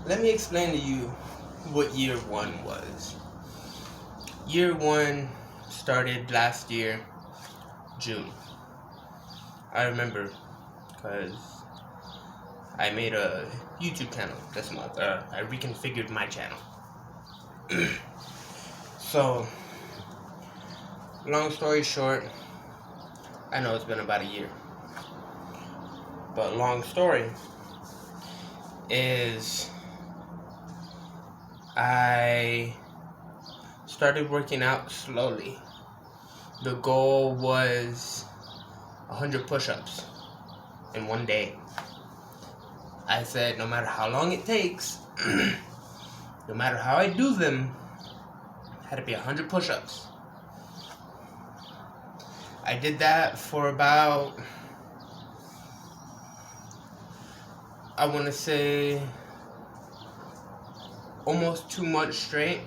let me explain to you what year one was. Year one started last year, June. I remember because I made a YouTube channel this month. I reconfigured my channel. So, long story short, I know it's been about a year. But long story is I started working out slowly. The goal was 100 push-ups in one day. I said no matter how long it takes, no matter how I do them, it had to be 100 push-ups. I did that for about, I want to say, almost 2 months straight.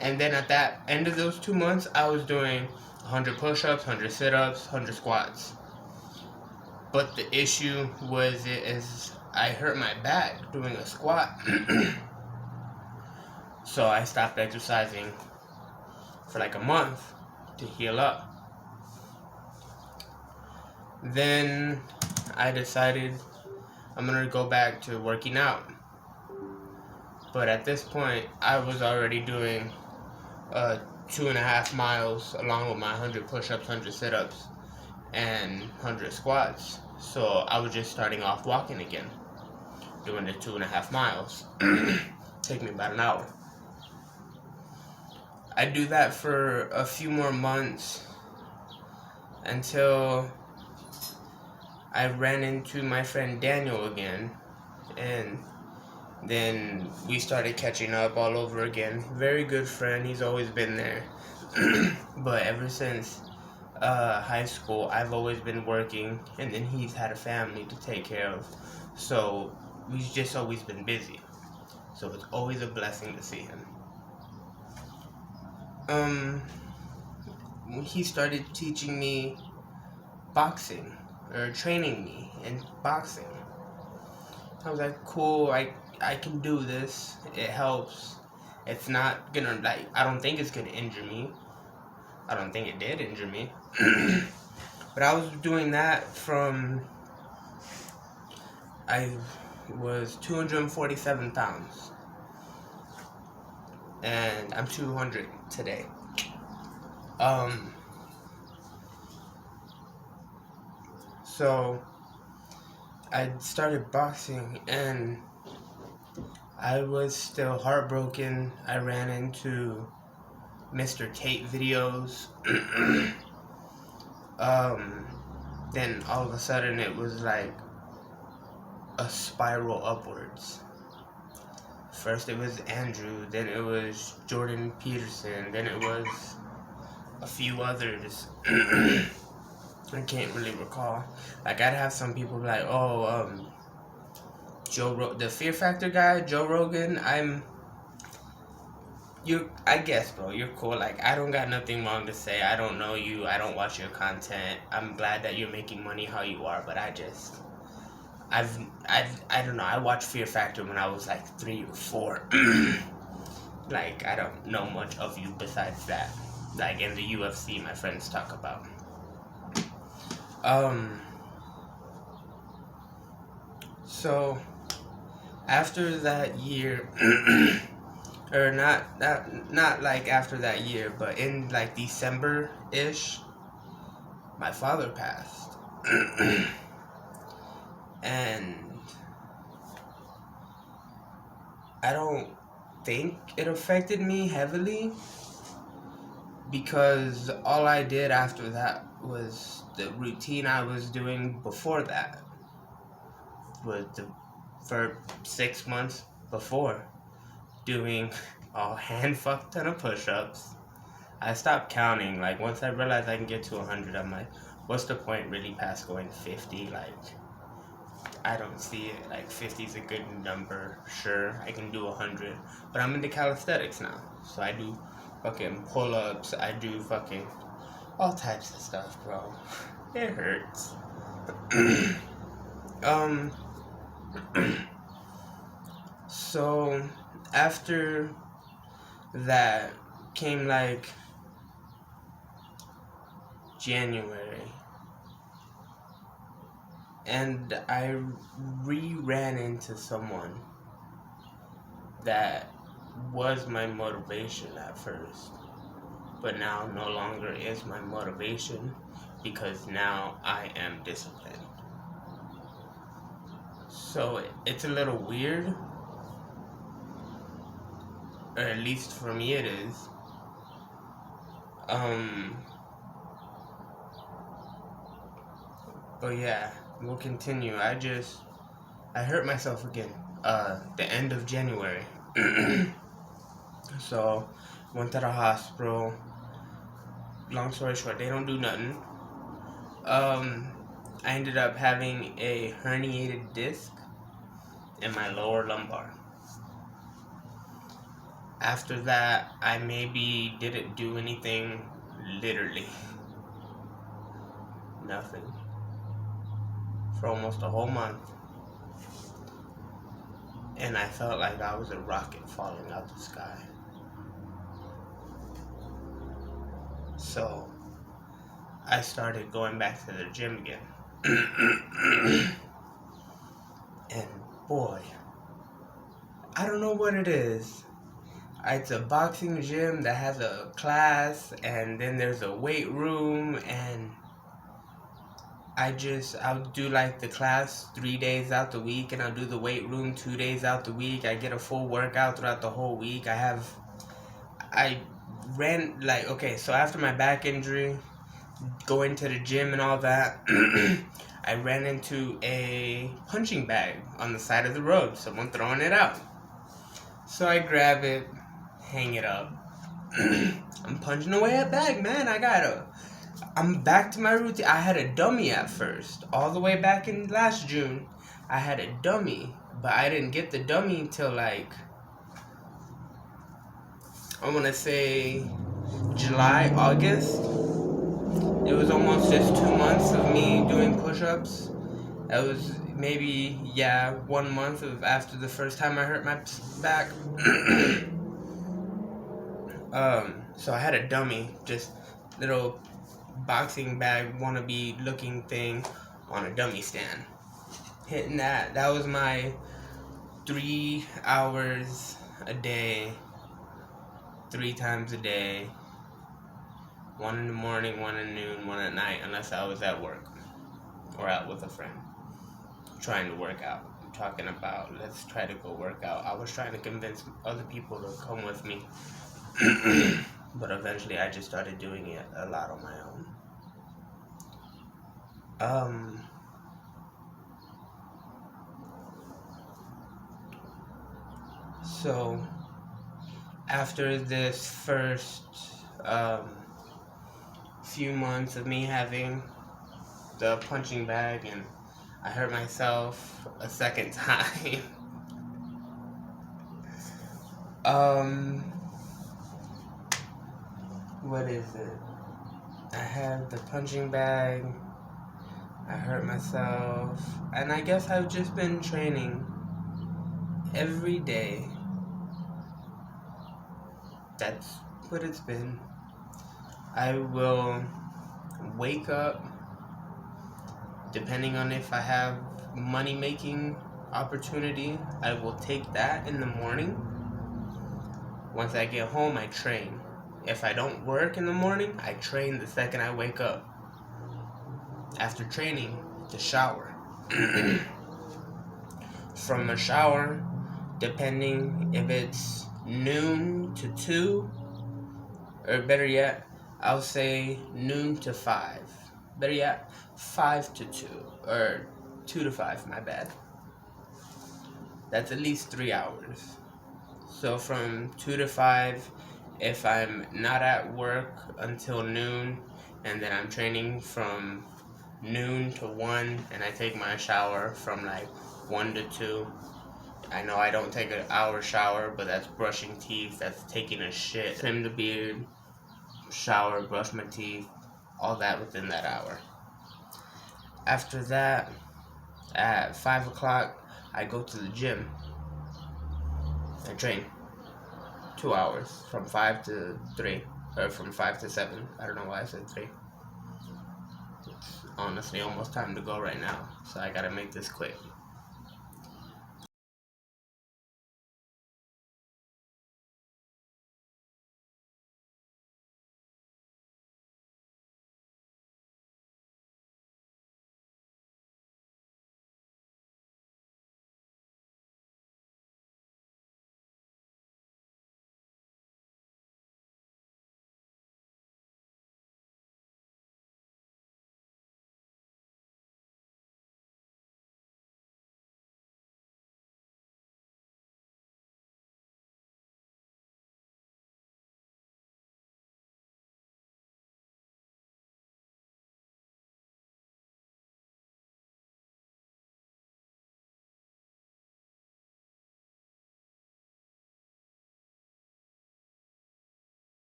And then at that end of those 2 months, I was doing 100 push-ups, 100 sit-ups, 100 squats. But the issue was I hurt my back doing a squat. So I stopped exercising for like a month to heal up. Then I decided I'm gonna go back to working out. But at this point, I was already doing 2.5 miles along with my 100 push-ups, 100 sit-ups, and 100 squats. So I was just starting off walking again, doing the 2.5 miles. Take me about an hour. I do that for a few more months until I ran into my friend Daniel again, and then we started catching up all over again. Very good friend, he's always been there. But ever since high school, I've always been working, and then he's had a family to take care of. So we've just always been busy. So it's always a blessing to see him. He started teaching me boxing, or training me in boxing. I was like, cool, I can do this. It helps. It's not gonna, like, I don't think it's gonna injure me. I don't think it did injure me. But I was doing that from, I was 247 pounds. And I'm 200 today. So I started boxing, and I was still heartbroken. I ran into Mr. Tate videos. Then all of a sudden it was like a spiral upwards. First it was Andrew, then it was Jordan Peterson, then it was a few others. I can't really recall. Like, I'd have some people be like, the Fear Factor guy, Joe Rogan, I guess, bro, you're cool. Like, I don't got nothing wrong to say. I don't know you. I don't watch your content. I'm glad that you're making money how you are, but I don't know. I watched Fear Factor when I was like 3 or 4. Like, I don't know much of you besides that. Like, in the UFC, my friends talk about. So after that year, or not like after that year, but in like December-ish, my father passed. And I don't think it affected me heavily, because all I did after that was the routine I was doing before that. For 6 months before, doing a handfuck ton of push-ups. I stopped counting. Like, once I realized I can get to 100, I'm like, what's the point really past going 50? Like, I don't see it. Like, 50 is a good number. Sure, I can do 100. But I'm into calisthenics now. So I do fucking pull-ups. I do fucking all types of stuff, bro. It hurts. So after that came like January, and I ran into someone that was my motivation at first, but now no longer is my motivation because now I am disciplined. So it's a little weird, or at least for me it is. But yeah, we'll continue. I hurt myself again. The end of January. So went to the hospital. Long story short, they don't do nothing. I ended up having a herniated disc in my lower lumbar. After that, I maybe didn't do anything, literally nothing, for almost a whole month. And I felt like I was a rocket falling out the sky. So I started going back to the gym again. And boy, I don't know what it is. It's a boxing gym that has a class, and then there's a weight room, and I'll do like the class 3 days out the week, and I'll do the weight room 2 days out the week. I get a full workout throughout the whole week. I ran, like, okay, so after my back injury, going to the gym and all that, I ran into a punching bag on the side of the road, someone throwing it out. So I grab it, hang it up. I'm punching away at bag, man. I'm back to my routine. I had a dummy at first. All the way back in last June, I had a dummy. But I didn't get the dummy until like, I want to say July, August. It was almost just 2 months of me doing push-ups. That was maybe, 1 month after the first time I hurt my back. So I had a dummy, just little boxing bag wannabe looking thing on a dummy stand. Hitting that was my 3 hours a day, 3 times a day. 1 in the morning, 1 at noon, 1 at night, unless I was at work or out with a friend trying to work out. I'm talking about, let's try to go work out. I was trying to convince other people to come with me. But eventually I just started doing it a lot on my own. So after this first few months of me having the punching bag, and I hurt myself a second time. What is it? I had the punching bag, I hurt myself, and I guess I've just been training every day. That's what it's been. I will wake up, depending on if I have money-making opportunity, I will take that in the morning. Once I get home, I train. If I don't work in the morning, I train the second I wake up. After training, to shower. From a shower, depending if it's noon to 2, or better yet, I'll say noon to 5. Better yet, 5 to 2, or 2 to 5, my bad. That's at least 3 hours. So from 2 to 5, if I'm not at work until noon, and then I'm training from noon to 1, and I take my shower from like 1 to 2. I know I don't take an hour shower, but that's brushing teeth, that's taking a shit, trim the beard, shower, brush my teeth, all that within that hour. After that, at 5 o'clock, I go to the gym. I train 2 hours from 5 to 3, or from 5 to 7. I don't know why I said 3. It's honestly almost time to go right now, so I gotta make this quick.